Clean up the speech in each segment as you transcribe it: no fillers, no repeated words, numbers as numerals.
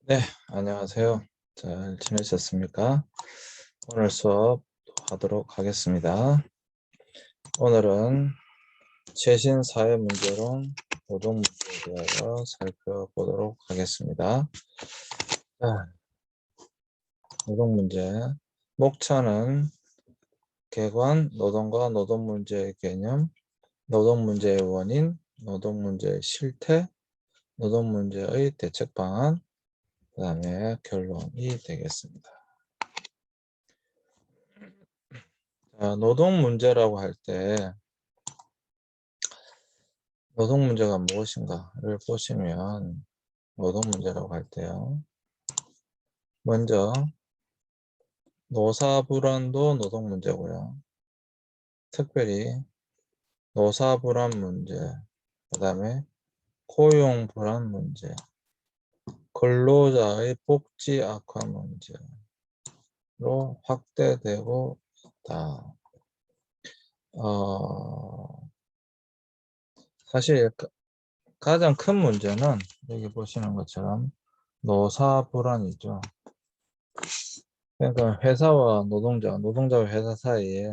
네, 안녕하세요. 잘 지내셨습니까? 오늘 수업 하도록 하겠습니다. 오늘은 최신 사회 문제론 노동 문제에 대하여 살펴보도록 하겠습니다. 자, 노동 문제. 목차는 개관, 노동과 노동 문제의 개념, 노동 문제의 원인, 노동 문제의 실태, 노동 문제의 대책 방안, 그 다음에 결론이 되겠습니다. 자, 노동 문제라고 할 때 노동 문제가 무엇인가를 보시면 노동 문제라고 할 때요. 먼저 노사 불안도 노동 문제고요. 특별히 노사 불안 문제, 그 다음에 고용 불안 문제, 근로자의 복지 악화 문제로 확대되고 있다. 사실 가장 큰 문제는 여기 보시는 것처럼 노사 불안이죠. 그러니까 회사와 노동자와 회사 사이에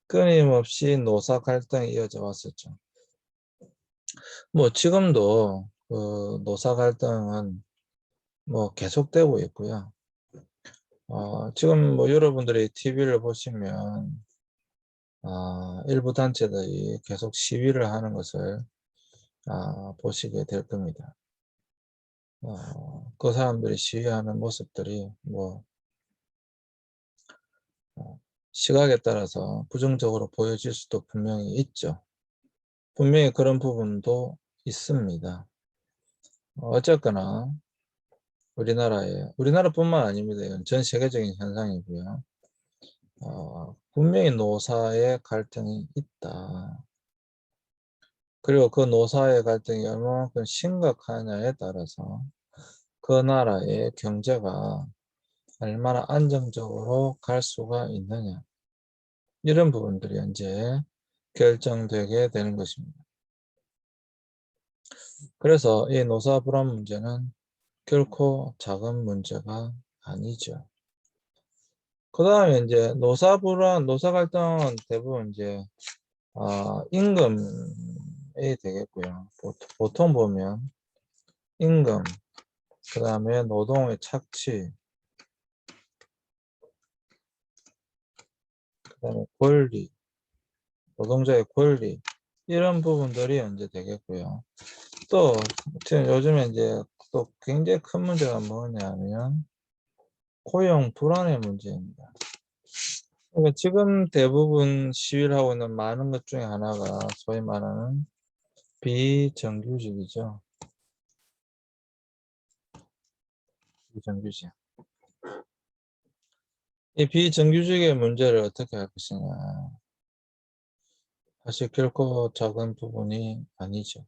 끊임없이 노사 갈등이 이어져 왔었죠. 뭐 지금도 그 노사 갈등은 뭐 계속되고 있고요. 지금 뭐 여러분들이 TV를 보시면 일부 단체들이 계속 시위를 하는 것을 보시게 될 겁니다. 그 사람들이 시위하는 모습들이 뭐 시각에 따라서 부정적으로 보여질 수도 분명히 있죠. 분명히 그런 부분도 있습니다. 어쨌거나 우리나라뿐만 아닙니다. 이건 전 세계적인 현상이고요. 분명히 노사의 갈등이 있다. 그리고 그 노사의 갈등이 얼마만큼 심각하냐에 따라서 그 나라의 경제가 얼마나 안정적으로 갈 수가 있느냐. 이런 부분들이 이제 결정되게 되는 것입니다. 그래서 이 노사 불안 문제는 결코 작은 문제가 아니죠. 그 다음에 이제 노사 불안, 노사 갈등은 대부분 이제 임금이 되겠고요. 보통 보면 임금, 그 다음에 노동의 착취, 그 다음에 권리, 노동자의 권리, 이런 부분들이 이제 되겠고요. 또 요즘에 이제 또 굉장히 큰 문제가 뭐냐면 고용 불안의 문제입니다. 그러니까 지금 대부분 시위를 하고 있는 많은 것 중에 하나가 소위 말하는 비정규직이죠. 비정규직. 이 비정규직의 문제를 어떻게 할 것이냐. 사실 결코 작은 부분이 아니죠.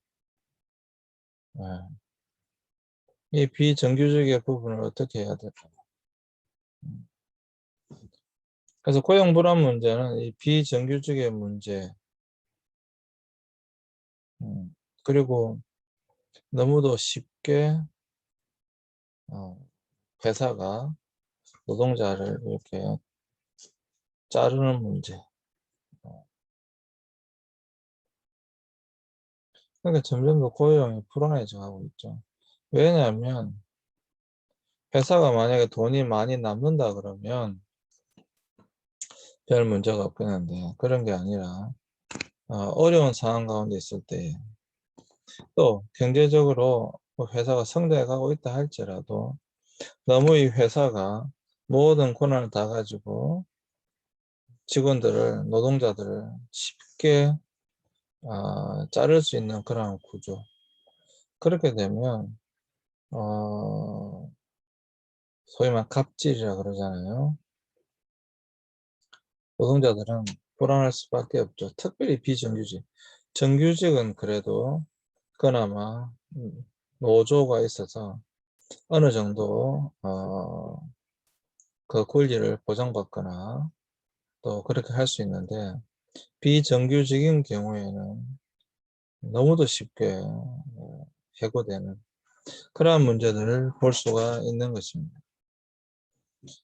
네. 이 비정규직의 부분을 어떻게 해야 될까. 그래서 고용 불안 문제는 이 비정규직의 문제, 그리고 너무도 쉽게 회사가 노동자를 이렇게 자르는 문제. 그러니까 점점 더 고용이 불안해져 가고 있죠. 왜냐하면 회사가 만약에 돈이 많이 남는다 그러면 별 문제가 없겠는데 그런 게 아니라 어려운 상황 가운데 있을 때 또 경제적으로 회사가 성장해 가고 있다 할지라도 너무 이 회사가 모든 권한을 다 가지고 직원들을 노동자들을 쉽게 자를 수 있는 그런 구조. 그렇게 되면 소위 말 갑질이라 그러잖아요. 노동자들은 불안할 수밖에 없죠. 특별히 비정규직. 정규직은 그래도 그나마 노조가 있어서 어느 정도 그 권리를 보장받거나 또 그렇게 할 수 있는데 비정규직인 경우에는 너무도 쉽게 해고되는 그러한 문제들을 볼 수가 있는 것입니다.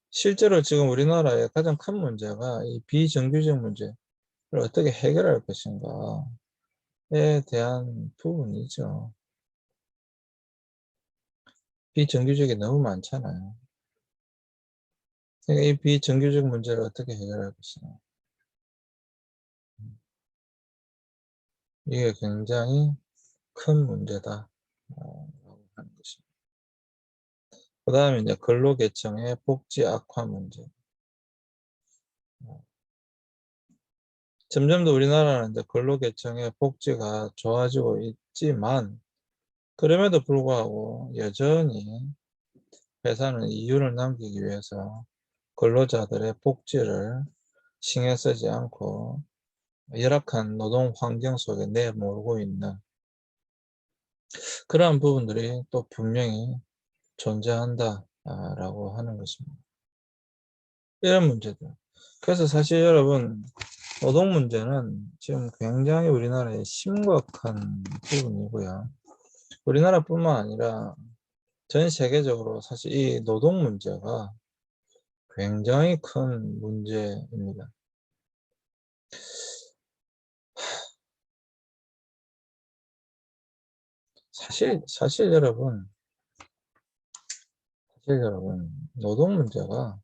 실제로 지금 우리나라의 가장 큰 문제가 이 비정규직 문제를 어떻게 해결할 것인가에 대한 부분이죠. 비정규직이 너무 많잖아요. 그러니까 이 비정규직 문제를 어떻게 해결할 것이냐. 이게 굉장히 큰 문제다. 라고 하는 것입니다. 그 다음에 이제 근로계층의 복지 악화 문제. 점점 더 우리나라는 이제 근로계층의 복지가 좋아지고 있지만, 그럼에도 불구하고 여전히 회사는 이윤을 남기기 위해서 근로자들의 복지를 신경 쓰지 않고 열악한 노동 환경 속에 내몰고 있는 그러한 부분들이 또 분명히 존재한다라고 하는 것입니다. 이런 문제들. 그래서 사실 여러분, 노동 문제는 지금 굉장히 우리나라의 심각한 부분이고요. 우리나라뿐만 아니라 전 세계적으로 사실 이 노동 문제가 굉장히 큰 문제입니다. 사실 여러분, 노동 문제가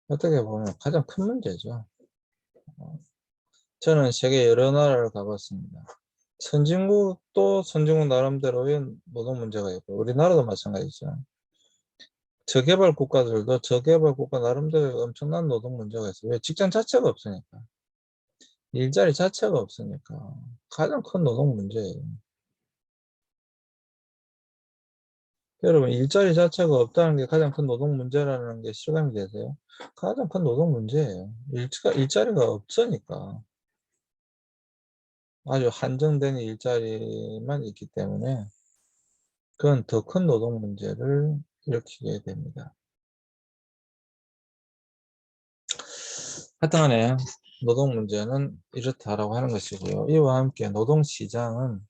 어떻게 보면 가장 큰 문제죠. 저는 세계 여러 나라를 가봤습니다. 선진국도 선진국 나름대로의 노동 문제가 있고, 우리나라도 마찬가지죠. 저개발 국가들도 저개발 국가 나름대로 엄청난 노동 문제가 있어요. 왜? 직장 자체가 없으니까. 일자리 자체가 없으니까. 가장 큰 노동 문제예요. 여러분, 일자리 자체가 없다는 게 가장 큰 노동 문제라는 게 실감이 되세요? 가장 큰 노동 문제예요. 일자리가 없으니까. 아주 한정된 일자리만 있기 때문에 그건 더 큰 노동 문제를 일으키게 됩니다. 하여튼간에 노동 문제는 이렇다라고 하는 것이고요. 이와 함께 노동 시장은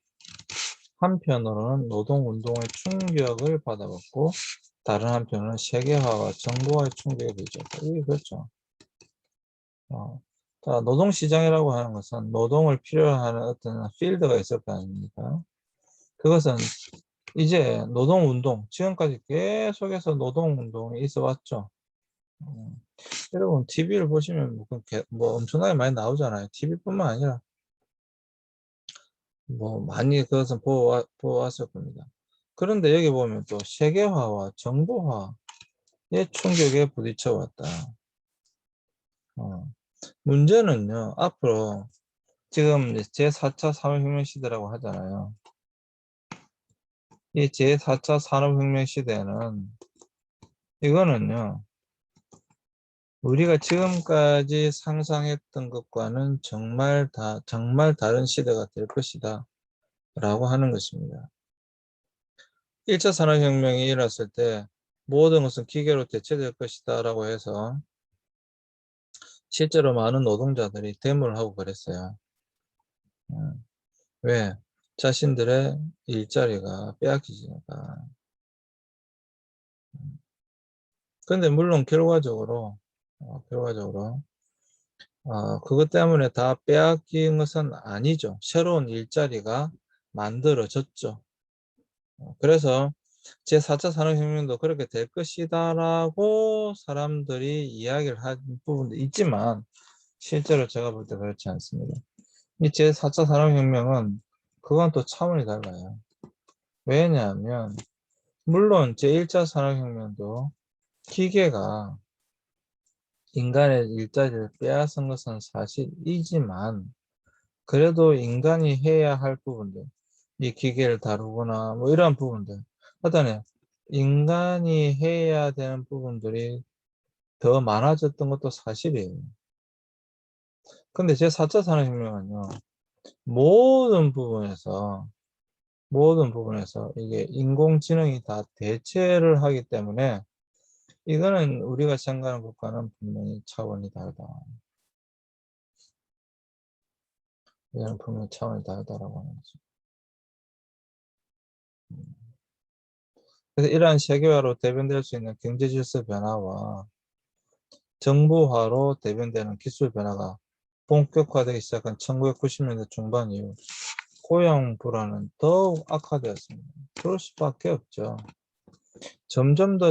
한편으로는 노동 운동의 충격을 받아봤고, 다른 한편으로는 세계화와 정보화의 충격에 부딪혔다. 이게 그렇죠. 자, 노동 시장이라고 하는 것은 노동을 필요로 하는 어떤 필드가 있을 거 아닙니까? 그것은 이제 노동 운동, 지금까지 계속해서 노동 운동이 있어 왔죠. 여러분, TV를 보시면 뭐 엄청나게 많이 나오잖아요. TV뿐만 아니라 뭐 많이 그것은 보았을 겁니다. 그런데 여기 보면 또 세계화와 정보화의 충격에 부딪혀 왔다. 문제는요, 앞으로 지금 제4차 산업혁명 시대라고 하잖아요. 이 제4차 산업혁명 시대는 이거는요, 우리가 지금까지 상상했던 것과는 정말 다른 시대가 될 것이다 라고 하는 것입니다. 1차 산업혁명이 일어났을 때 모든 것은 기계로 대체될 것이다 라고 해서 실제로 많은 노동자들이 데모를 하고 그랬어요. 왜? 자신들의 일자리가 빼앗기니까. 근데 물론 결과적으로 그것 때문에 다 빼앗긴 것은 아니죠. 새로운 일자리가 만들어졌죠. 그래서 제4차 산업혁명도 그렇게 될 것이다라고 사람들이 이야기를 한 부분도 있지만 실제로 제가 볼 때 그렇지 않습니다. 이 제4차 산업혁명은 그건 또 차원이 달라요. 왜냐하면 물론 제1차 산업혁명도 기계가 인간의 일자리를 빼앗은 것은 사실이지만 그래도 인간이 해야 할 부분들, 이 기계를 다루거나 뭐 이러한 부분들, 하여튼 인간이 해야 되는 부분들이 더 많아졌던 것도 사실이에요. 근데 제4차 산업혁명은요, 모든 부분에서 이게 인공지능이 다 대체를 하기 때문에 이거는 우리가 생각하는 것과는 분명히 차원이 다르다. 이거는 분명히 차원이 다르다라고 하는 거죠. 그래서 이러한 세계화로 대변될 수 있는 경제 질서 변화와 정부화로 대변되는 기술 변화가 본격화되기 시작한 1990년대 중반 이후 고용 불안은 더욱 악화되었습니다. 그럴 수밖에 없죠. 점점 더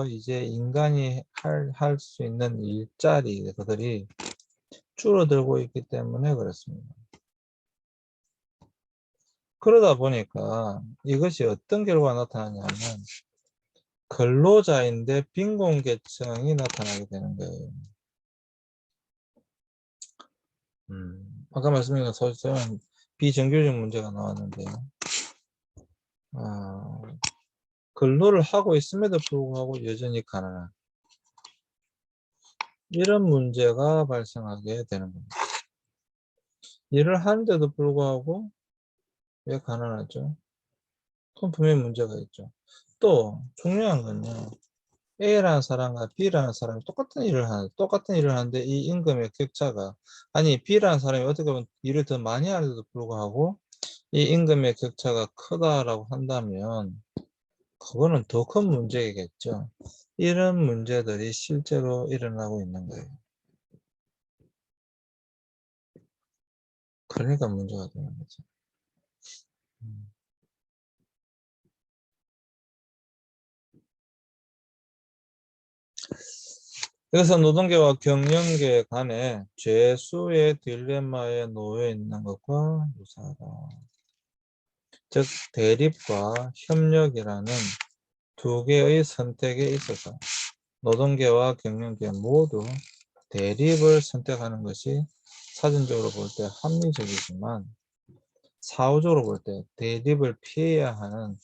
이제 인간이 할 수 있는 일자리 그들이 줄어들고 있기 때문에 그렇습니다. 그러다 보니까 이것이 어떤 결과가 나타나냐면 근로자인데 빈곤계층이 나타나게 되는 거예요. 아까 말씀드린 것처럼 비정규직 문제가 나왔는데요. 근로를 하고 있음에도 불구하고 여전히 가난한 이런 문제가 발생하게 되는 겁니다. 일을 하는데도 불구하고 왜 가난하죠? 그건 분명히 문제가 있죠. 또 중요한 건요. A라는 사람과 B라는 사람이 똑같은 일을 하는데 이 임금의 격차가 아니 B라는 사람이 어떻게 보면 일을 더 많이 하는데도 불구하고 이 임금의 격차가 크다라고 한다면 그거는 더 큰 문제이겠죠. 이런 문제들이 실제로 일어나고 있는 거예요. 그러니까 문제가 되는 거죠. 그래서 노동계와 경영계 간의 죄수의 딜레마에 놓여 있는 것과 유사하다. 즉 대립과 협력이라는 두 개의 선택에 있어서 노동계와 경영계 모두 대립을 선택하는 것이 사전적으로 볼 때 합리적이지만 사후적으로 볼 때 대립을 피해야 하는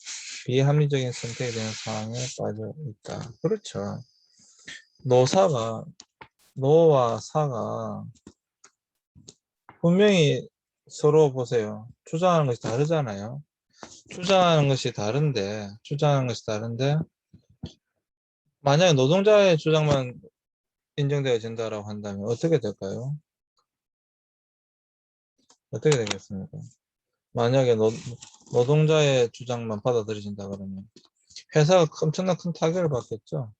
비합리적인 선택이 되는 상황에 빠져 있다. 그렇죠. 노와 사가 분명히 서로 보세요. 주장하는 것이 다르잖아요. 주장하는 것이 다른데 만약에 노동자의 주장만 인정되어진다라고 한다면 어떻게 될까요? 어떻게 되겠습니까? 만약에 노동자의 주장만 받아들여진다 그러면 회사가 엄청난 큰 타격을 받겠죠.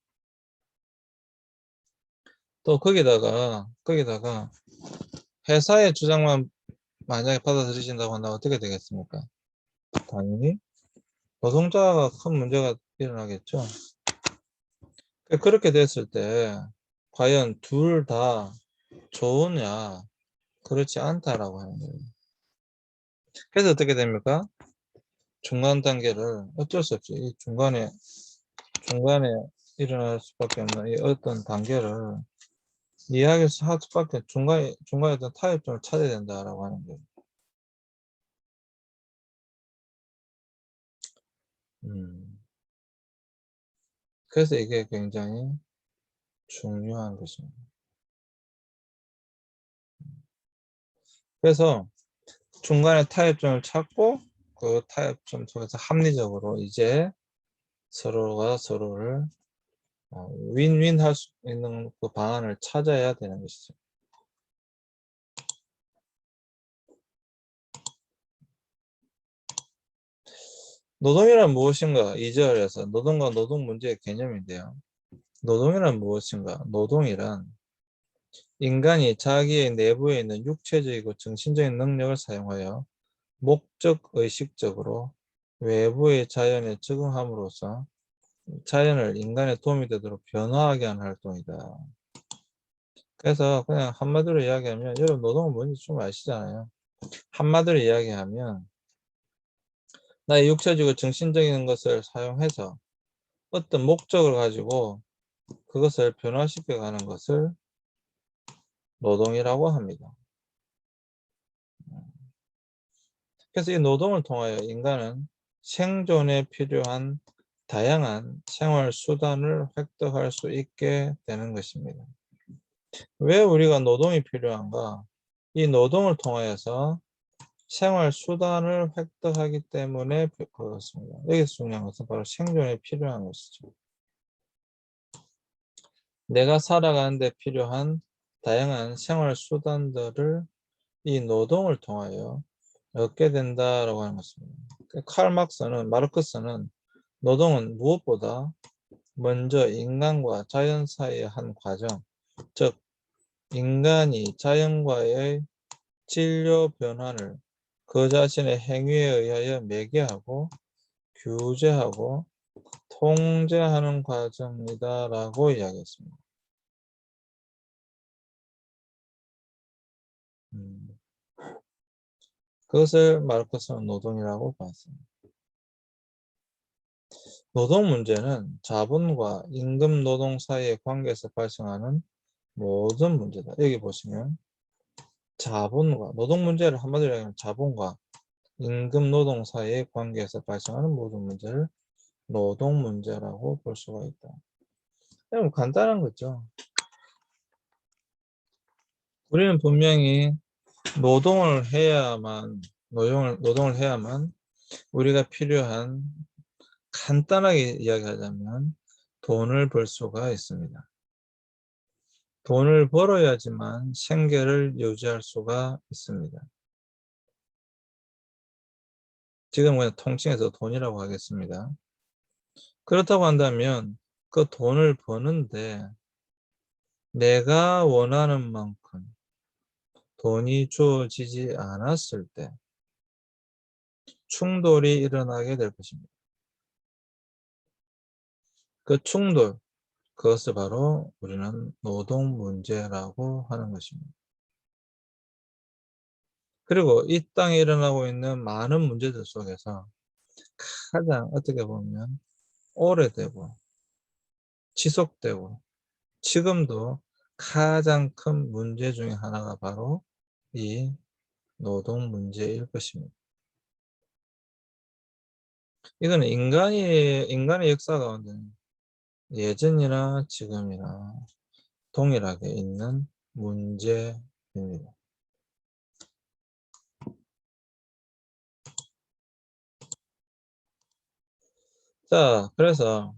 또 거기다가 회사의 주장만 만약에 받아들여진다고 한다면 어떻게 되겠습니까? 당연히 노동자가 큰 문제가 일어나겠죠. 그렇게 됐을 때 과연 둘 다 좋으냐? 그렇지 않다라고 하는 거예요. 그래서 어떻게 됩니까? 중간 단계를 어쩔 수 없이 이 중간에 일어날 수밖에 없는 이 어떤 단계를 이야기해서 할 수밖에 중간에 어떤 타협점을 찾아야 된다라고 하는 거예요. 음. 그래서 이게 굉장히 중요한 것입니다. 그래서 중간에 타협점을 찾고 그 타협점 속에서 합리적으로 이제 서로가 서로를 윈윈 할 수 있는 그 방안을 찾아야 되는 것이죠. 노동이란 무엇인가? 2절에서 노동과 노동 문제의 개념인데요. 노동이란 무엇인가? 노동이란 인간이 자기의 내부에 있는 육체적이고 정신적인 능력을 사용하여 목적의식적으로 외부의 자연에 적응함으로써 자연을 인간의 도움이 되도록 변화하게 하는 활동이다. 그래서 그냥 한마디로 이야기하면 여러분 노동은 뭔지 좀 아시잖아요. 한마디로 이야기하면 나의 육체적이고 정신적인 것을 사용해서 어떤 목적을 가지고 그것을 변화시켜 가는 것을 노동이라고 합니다. 그래서 이 노동을 통하여 인간은 생존에 필요한 다양한 생활 수단을 획득할 수 있게 되는 것입니다. 왜 우리가 노동이 필요한가? 이 노동을 통하여서 생활 수단을 획득하기 때문에 그렇습니다. 여기서 중요한 것은 바로 생존에 필요한 것이죠. 내가 살아가는 데 필요한 다양한 생활 수단들을 이 노동을 통하여 얻게 된다라고 하는 것입니다. 마르크스는 노동은 무엇보다 먼저 인간과 자연 사이의 한 과정, 즉 인간이 자연과의 진료 변환을 그 자신의 행위에 의하여 매개하고 규제하고 통제하는 과정이다라고 이야기했습니다. 그것을 마르크스는 노동이라고 봤습니다. 노동 문제는 자본과 임금 노동 사이의 관계에서 발생하는 모든 문제다. 여기 보시면 자본과 노동 문제를 한마디로 얘기하면 자본과 임금 노동 사이의 관계에서 발생하는 모든 문제를 노동 문제라고 볼 수가 있다. 그럼 간단한 거죠. 우리는 분명히 노동을 해야만 우리가 필요한 간단하게 이야기하자면 돈을 벌 수가 있습니다. 돈을 벌어야지만 생계를 유지할 수가 있습니다. 지금 그냥 통칭해서 돈이라고 하겠습니다. 그렇다고 한다면 그 돈을 버는데 내가 원하는 만큼 돈이 주어지지 않았을 때 충돌이 일어나게 될 것입니다. 그 충돌, 그것을 바로 우리는 노동 문제라고 하는 것입니다. 그리고 이 땅에 일어나고 있는 많은 문제들 속에서 가장 어떻게 보면 오래되고 지속되고 지금도 가장 큰 문제 중에 하나가 바로 이 노동 문제일 것입니다. 이거는 인간의 역사 가운데 예전이나 지금이나 동일하게 있는 문제입니다. 자, 그래서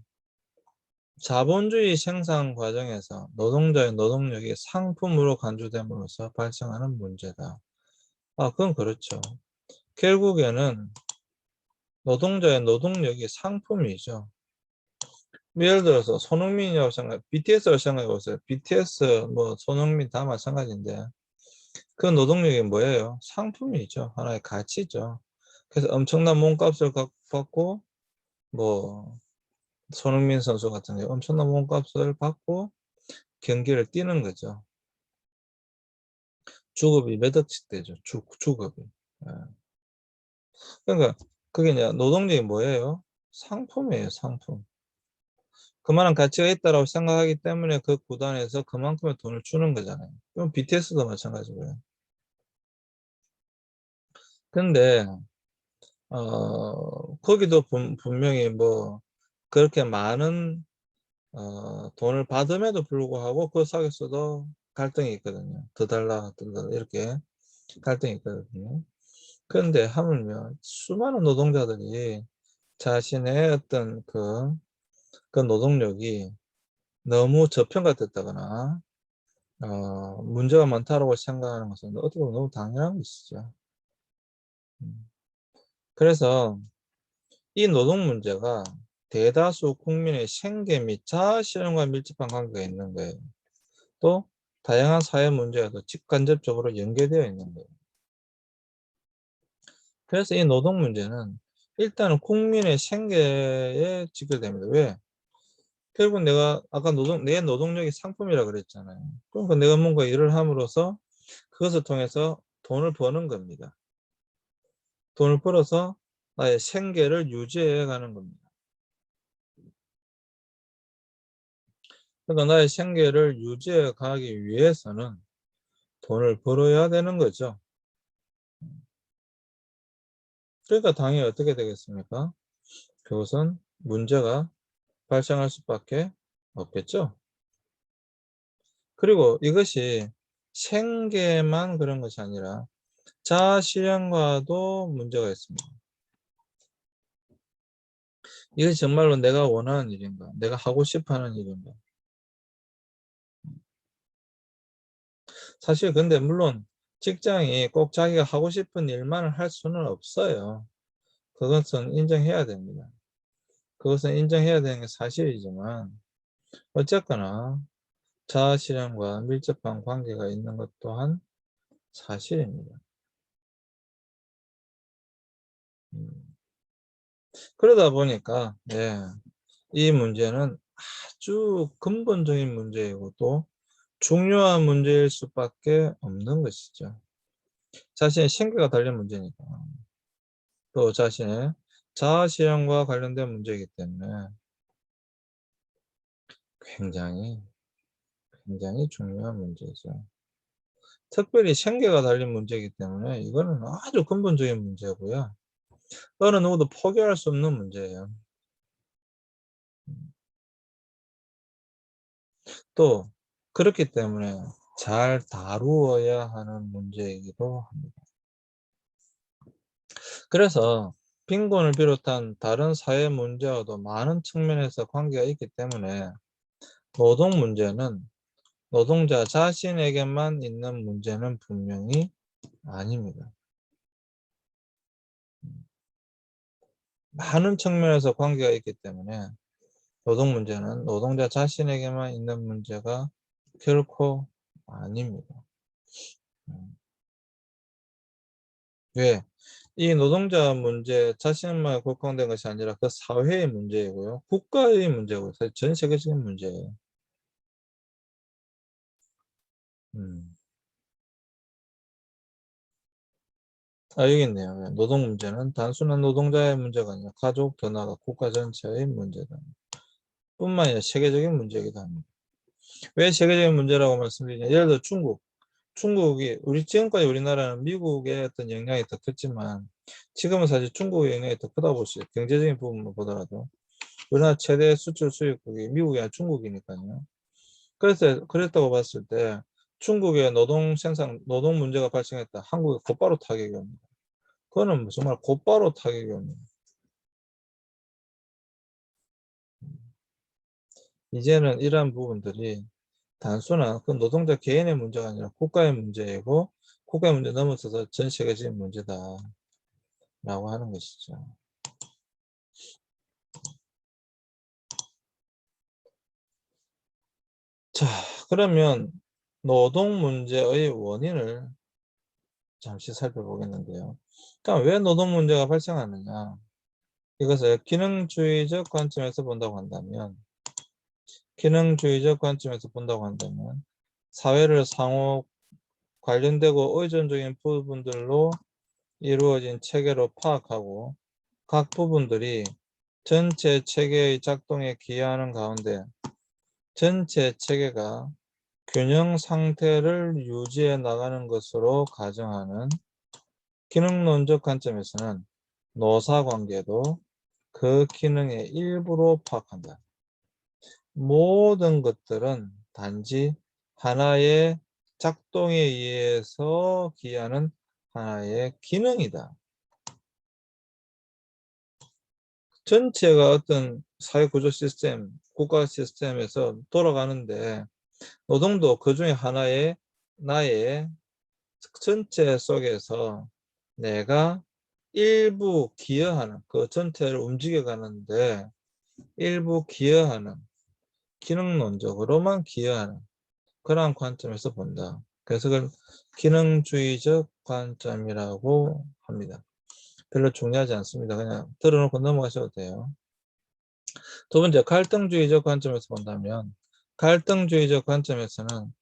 자본주의 생산 과정에서 노동자의 노동력이 상품으로 간주됨으로써 발생하는 문제다. 그건 그렇죠. 결국에는 노동자의 노동력이 상품이죠. 예를 들어서 손흥민이라고 BTS라고 생각해 보세요. BTS, 손흥민 다 마찬가지인데 그 노동력이 뭐예요? 상품이죠. 하나의 가치죠. 그래서 엄청난 몸값을 받고 뭐 손흥민 선수 같은 경우 엄청난 몸값을 받고 경기를 뛰는 거죠. 주급이 몇 억씩 되죠. 주급이. 예. 그러니까 그게 이제 노동력이 뭐예요? 상품이에요, 상품. 그만한 가치가 있다고 생각하기 때문에 그 구단에서 그만큼의 돈을 주는 거잖아요. 그럼 BTS도 마찬가지고요. 근데 거기도 분명히 그렇게 많은 돈을 받음에도 불구하고 그 사격수도 갈등이 있거든요. 더 달라, 더 달라 이렇게 갈등이 있거든요. 그런데 하물며 수많은 노동자들이 자신의 어떤 그 노동력이 너무 저평가됐다거나 문제가 많다고 생각하는 것은 어떻게 보면 너무 당연한 것이죠. 그래서 이 노동 문제가 대다수 국민의 생계 및 자아실현과 밀접한 관계가 있는 거예요. 또 다양한 사회 문제와도 직간접적으로 연계되어 있는 거예요. 그래서 이 노동 문제는 일단은 국민의 생계에 직결됩니다. 왜? 결국 내가 아까 내 노동력이 상품이라 그랬잖아요. 그러니까 내가 뭔가 일을 함으로써 그것을 통해서 돈을 버는 겁니다. 돈을 벌어서 나의 생계를 유지해 가는 겁니다. 그러니까 나의 생계를 유지해 가기 위해서는 돈을 벌어야 되는 거죠. 그러니까 당연히 어떻게 되겠습니까? 그것은 문제가 발생할 수밖에 없겠죠. 그리고 이것이 생계만 그런 것이 아니라 자아실현과도 문제가 있습니다. 이것이 정말로 내가 원하는 일인가? 내가 하고 싶어 하는 일인가? 사실 근데 물론 직장이 꼭 자기가 하고 싶은 일만을 할 수는 없어요. 그것은 인정해야 됩니다. 그것은 인정해야 되는 게 사실이지만 어쨌거나 자아실현과 밀접한 관계가 있는 것 또한 사실입니다. 그러다 보니까 이 문제는 아주 근본적인 문제이고 또 중요한 문제일 수밖에 없는 것이죠. 자신의 생계가 달린 문제니까. 또 자신의 자아실현과 관련된 문제이기 때문에 굉장히 중요한 문제죠. 특별히 생계가 달린 문제이기 때문에 이거는 아주 근본적인 문제고요. 어느 누구도 포기할 수 없는 문제예요. 또 그렇기 때문에 잘 다루어야 하는 문제이기도 합니다. 그래서 빈곤을 비롯한 다른 사회 문제와도 많은 측면에서 관계가 있기 때문에 노동 문제는 노동자 자신에게만 있는 문제는 분명히 아닙니다. 많은 측면에서 관계가 있기 때문에 노동 문제는 노동자 자신에게만 있는 문제가 결코 아닙니다. 왜? 이 노동자 문제 자신만 국한된 것이 아니라 그 사회의 문제이고요. 국가의 문제고 사실 전 세계적인 문제예요. 여기 있네요. 노동 문제는 단순한 노동자의 문제가 아니라 가족, 변화가 국가 전체의 문제다. 뿐만 아니라 세계적인 문제이기도 합니다. 왜 세계적인 문제라고 말씀드리냐? 예를 들어 중국이 지금까지 우리나라는 미국의 어떤 영향이 더 컸지만 지금은 사실 중국의 영향이 더 크다고 볼 수 있어요. 경제적인 부분만 보더라도 우리나라 최대 수출 수입국이 미국이 아니라 중국이니까요. 그래서 그랬다고 봤을 때 중국의 노동 문제가 발생했다. 한국에 곧바로 타격이 옵니다. 그거는 정말 곧바로 타격이 옵니다. 이제는 이러한 부분들이 단순한 그 노동자 개인의 문제가 아니라 국가의 문제이고 국가의 문제 넘어서서 전 세계적인 문제다라고 하는 것이죠. 자, 그러면 노동 문제의 원인을 잠시 살펴보겠는데요. 그러니까 왜 노동 문제가 발생하느냐? 이것을 기능주의적 관점에서 본다고 한다면 사회를 상호 관련되고 의존적인 부분들로 이루어진 체계로 파악하고 각 부분들이 전체 체계의 작동에 기여하는 가운데 전체 체계가 균형 상태를 유지해 나가는 것으로 가정하는 기능론적 관점에서는 노사관계도 그 기능의 일부로 파악한다. 모든 것들은 단지 하나의 작동에 의해서 기여하는 하나의 기능이다. 전체가 어떤 사회구조 시스템, 국가 시스템에서 돌아가는데 노동도 그 중에 하나의 나의 전체 속에서 내가 일부 기여하는 그 전체를 움직여 가는데 일부 기여하는 기능론적으로만 기여하는 그러한 관점에서 본다. 그래서 그걸 기능주의적 관점이라고 합니다. 별로 중요하지 않습니다. 그냥 들어놓고 넘어가셔도 돼요. 두 번째, 갈등주의적 관점에서 본다면 갈등주의적 관점에서는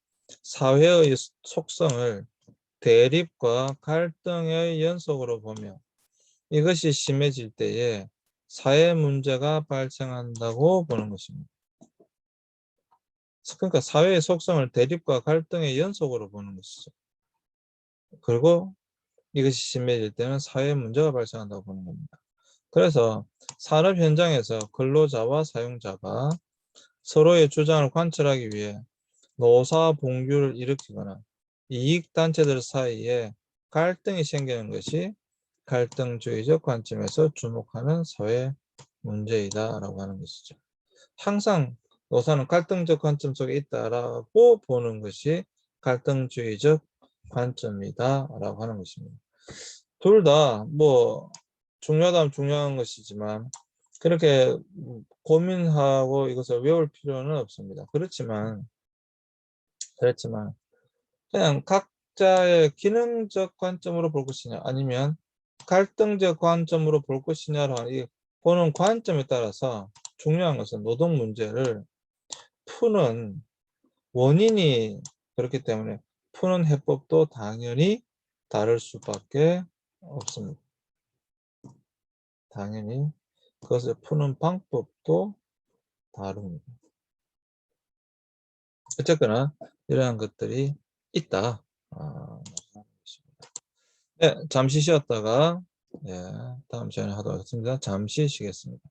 사회의 속성을 대립과 갈등의 연속으로 보며 이것이 심해질 때에 사회 문제가 발생한다고 보는 것입니다. 그러니까 사회의 속성을 대립과 갈등의 연속으로 보는 것이죠. 그리고 이것이 심해질 때는 사회 문제가 발생한다고 보는 겁니다. 그래서 산업 현장에서 근로자와 사용자가 서로의 주장을 관철하기 위해 노사 봉규를 일으키거나 이익단체들 사이에 갈등이 생기는 것이 갈등주의적 관점에서 주목하는 사회 문제이다라고 하는 것이죠. 항상 노사는 갈등적 관점 속에 있다라고 보는 것이 갈등주의적 관점이다라고 하는 것입니다. 둘 다 뭐 중요하다면 중요한 것이지만 그렇게 고민하고 이것을 외울 필요는 없습니다. 그렇지만 그냥 각자의 기능적 관점으로 볼 것이냐 아니면 갈등적 관점으로 볼 것이냐라는 이 보는 관점에 따라서 중요한 것은 노동 문제를 푸는 원인이 그렇기 때문에 푸는 해법도 당연히 다를 수밖에 없습니다. 당연히 그것을 푸는 방법도 다릅니다. 어쨌거나 이러한 것들이 있다. 네, 잠시 쉬었다가 다음 시간에 하도록 하겠습니다. 잠시 쉬겠습니다.